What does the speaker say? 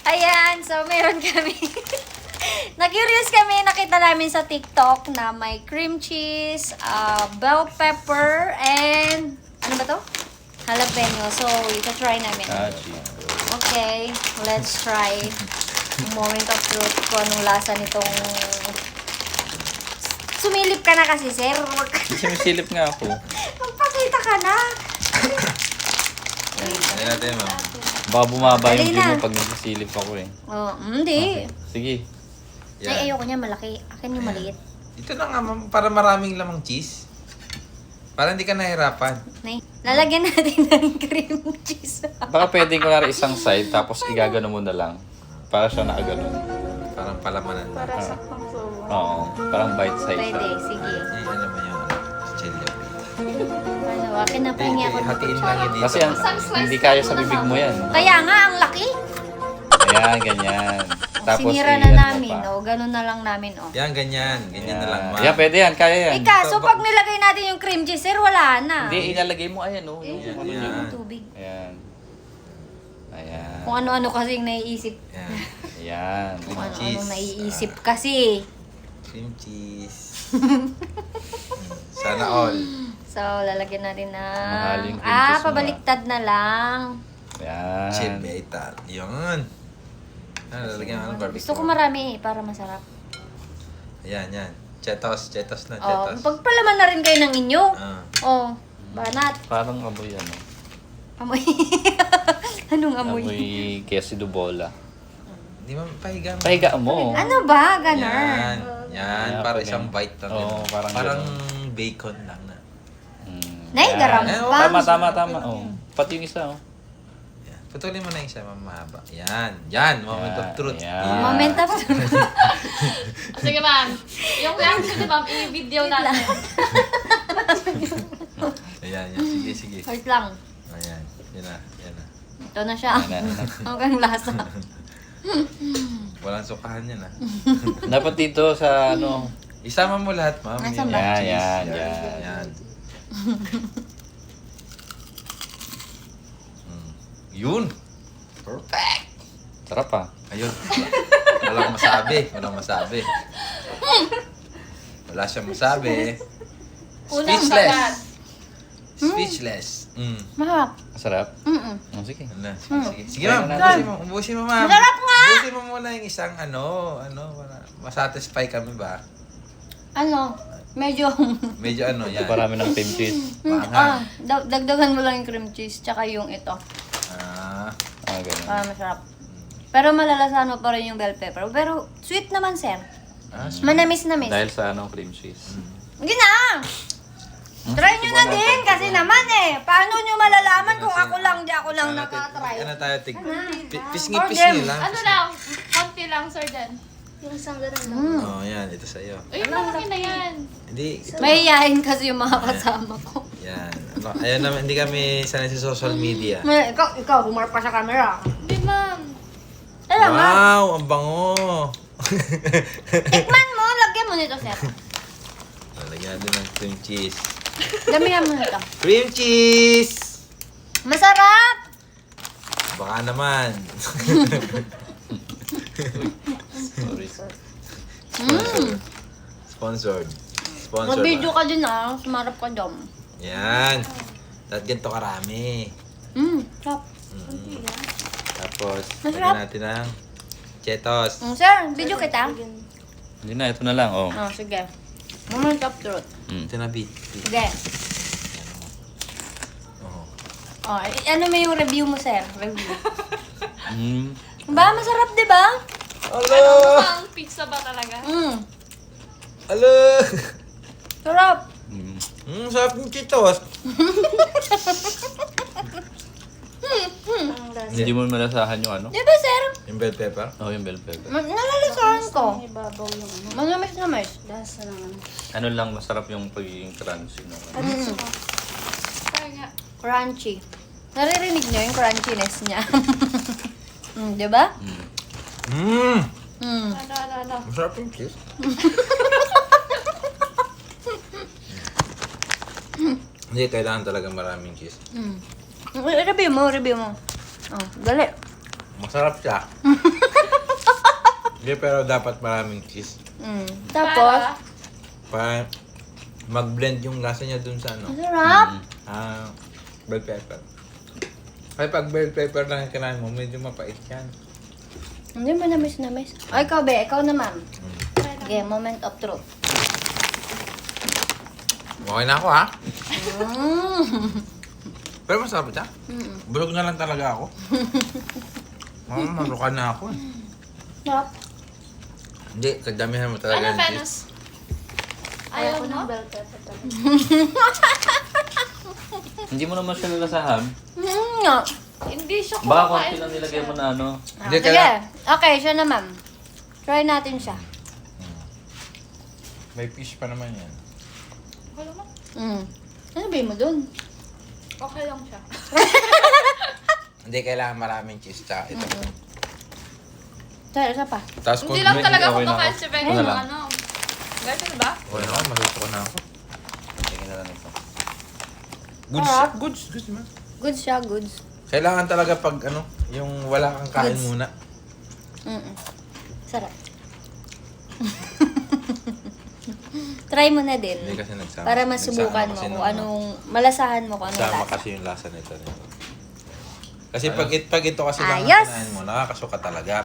Ayan, so meron kami. Na-curious kami, nakita namin sa TikTok na may cream cheese, bell pepper, and ano ba to? Jalapeno. So, ita-try namin. Cheese. Okay, let's try. Moment of truth ko anong lasa nitong... Sumilip ka na kasi, sir. Sinisilip nga ako. Magpakita ka na. Ayan natin, ma'am. Baka bumaba yung Dali view mo na. pag nagsisilip ako eh. Oh, hindi. Sige. Ay, ayoko niya malaki. Akin yung maliit. Ito na nga, ma'am. Para maraming lamang cheese. Para hindi ka nahirapan. Nay, lalagyan natin ng cream cheese. Baka pwedeng kunwari isang side tapos igagano mo na lang. Para siya nakaganon. Parang palamanan na. Para sa pangsawa. Oo. Parang bite size Pwede, siya. sige. Ay, alam mo yung chili. Ano, akin na pahingi ako. Hatiin lang yun dito. Kasi hindi kaya sa bibig mo yan. Kaya nga, ang laki. Ayan, ganyan. Tapos Sinira na i-ano namin, pa. oh. Ganun na lang namin, oh. Yan, ganyan. Ganyan na lang, ma'am. Yan, pwede yan. Kaya yan. Eh, kaso pag nilagay natin yung cream cheese, sir, wala na. Hindi, ilalagay mo. Ayan, oh. Yung Yan, ano yan. yun. Yung tubig. Ayan. Ayan. Kung ano-ano kasi yung naiisip. Yan. Ayan. Kung ano-ano Cheese. naiisip kasi. Cream cheese. Sana all. So, lalagyan natin Mahal ng... yung cream cheese mo, pabaliktad na lang. Ayan. Chibeta. Yun. Lalagyan ng barbecue. Gusto ko marami para masarap. Ayan, yan. Chetos. Chetos na, Oh, chetos. pagpalaman na rin kayo ng inyo. Ah. Oh, banat. Parang amoy ano. Amoy. Anong amoy? Amoy queso bola. Hindi mo pahiga mo. Pahiga mo. Ano ba? Yan. Ganon. Yan. Yeah, Para pag- isang bite lang. Oo, yun. parang Parang ganun. bacon lang na. Nay, Ayan. garam Eh, pa. Tama. Oh. Pati yung isa, oh. Yan. Putulin mo na yung isa, mahaba. Yan. Yan. Moment of Yan, truth. yan. Moment of Sige, ma'am. Yung reaction ni ma'am, i-video natin. Ayan, yan. Sige, sige. Heart lang. Ayan. Yan na. Yan na. Ito na siya. Ayan na. Hanggang lasa. Walang sukahan yan, ah. Dapat dito sa ano. Isama mo lahat, ma'am. Nasaan Yung ba? Yan, cheese. yan. Yan. Yun. Perfect. Sarap ah. Ayun. Walang masabi. Walang masabi. Wala siyang masabi. Unang Speechless. sagat. Speechless. Masarap. Masarap. Mm-mm. Oh, sige. Ano? Sige, sige ma'am. Kaya Ubusin mo. Ubusin mo, ma'am. Masarap nga! Ubusin mo muna yung isang wala. Masatisfy kami ba? Ano? Medyo... Medyo Ito yan. parami ng cream cheese. Maanghang. dagdagan mo lang yung cream cheese tsaka yung ito. Ah, Ganun. Para masarap. Pero malalasan mo pa rin yung bell pepper. Pero sweet naman, sir. Manamis-namis. Dahil sa ano, cream cheese. Hindi na! Try nyo na din kasi naman eh. Paano nyo malalaman kung ako lang, di ako lang nakatry? Ano tayo? Order. Pisngi-pisngi lang. Ano lang, konti lang, sir, din. Yung isang ganun. Oh, yan. Ito sa'yo. Uy, malaki na yan. Hindi. Mahihayin kasi yung mga kasama ko. Yan. Ano, ayan naman, hindi kami sanay sa social media. Ikaw, humar pa sa camera. Hindi, ma'am. Alam nga. Wow, ang bango. Tikman mo, lagyan mo nito, sir. Lagyan natin ng cream cheese. Damihan mo nito. Cream cheese! Masarap! Baka naman. Sorry. Sponsored. Sponsored. Sponsored. Mag-video ka din ah. Sumarap ka dyan. Yan. At ganito karami. Sarap. Tapos, Masarap. lagyan natin ng chetos. Sir, video kita. Hindi na, ito na lang. Oh. Oh, sige. Moment of truth. Ito na, B. Sige. Oh. Oh, ano mo yung review mo, sir? Review. Ba, masarap, di ba? Alo! Mukhang pizza ba talaga? Alo! Sarap. Sarap ng chetos. Hindi mo malasahan yung ano? Di ba, sir? Yung bell pepper. Oh, yung bell pepper. Nalalasahan ko. Ibabaw yung ano. Manamis-namis. Lasa lang ano. Ano lang, masarap yung pagiging crunchy. No? Kaya nga. Crunchy. Naririnig niyo yung crunchiness niya. Di ba? Ano. Masarap yung cheese. Hindi, kailangan talaga maraming cheese. Review mo. Oh, dali. Masarap siya. Hindi, pero dapat maraming cheese. Tapos, Para mag-blend yung lasa niya dun sa ano. masarap. Bell pepper. Ay, pag bell pepper lang yung kinain mo, medyo mapait yan. Hindi mo namis. O, ikaw, be. Ikaw naman. Okay, moment of truth. Okay na ako, ha? Mm. Pero masarap siya. Bulog na lang talaga ako. Malukan na ako. Sarap. Hindi, kadamihan mo talaga Ano, ng Venus? cheese. Ayaw Ayoko mo? ng bell pepper talaga. Hindi mo naman siya nilasahan. Nga. Hindi siya Baka kumakain. konti lang nilagay mo na ano. Hindi, Sige. kaya- Okay, siya naman. Try natin siya. May fish pa naman yan. Okay lang. Ano sabihin mo dun? Okay lang siya. Hindi, kailangan maraming cheese tsaka ito. Try, isa pa. Tapos kung Hindi lang Hindi, talaga okay na kumakain ako. si Venus Ano ng lang? ano. Ganito ba? Okay na, masusuko na ako. Tingin na lang ito. Goods, Sarap. goods man. Goods siya, goods. Kailangan talaga pag ano, yung wala kang kain Goods. muna. Sarap. Try mo na din. Hindi kasi nagsama. Para masubukan mo Nagsama kasi kung nung- anong, malasahan mo kung anong Sama lasa. kasi yung lasa nito. Kasi pag ito kasi lang ang Ayos. kinain mo, nakakasuka talaga.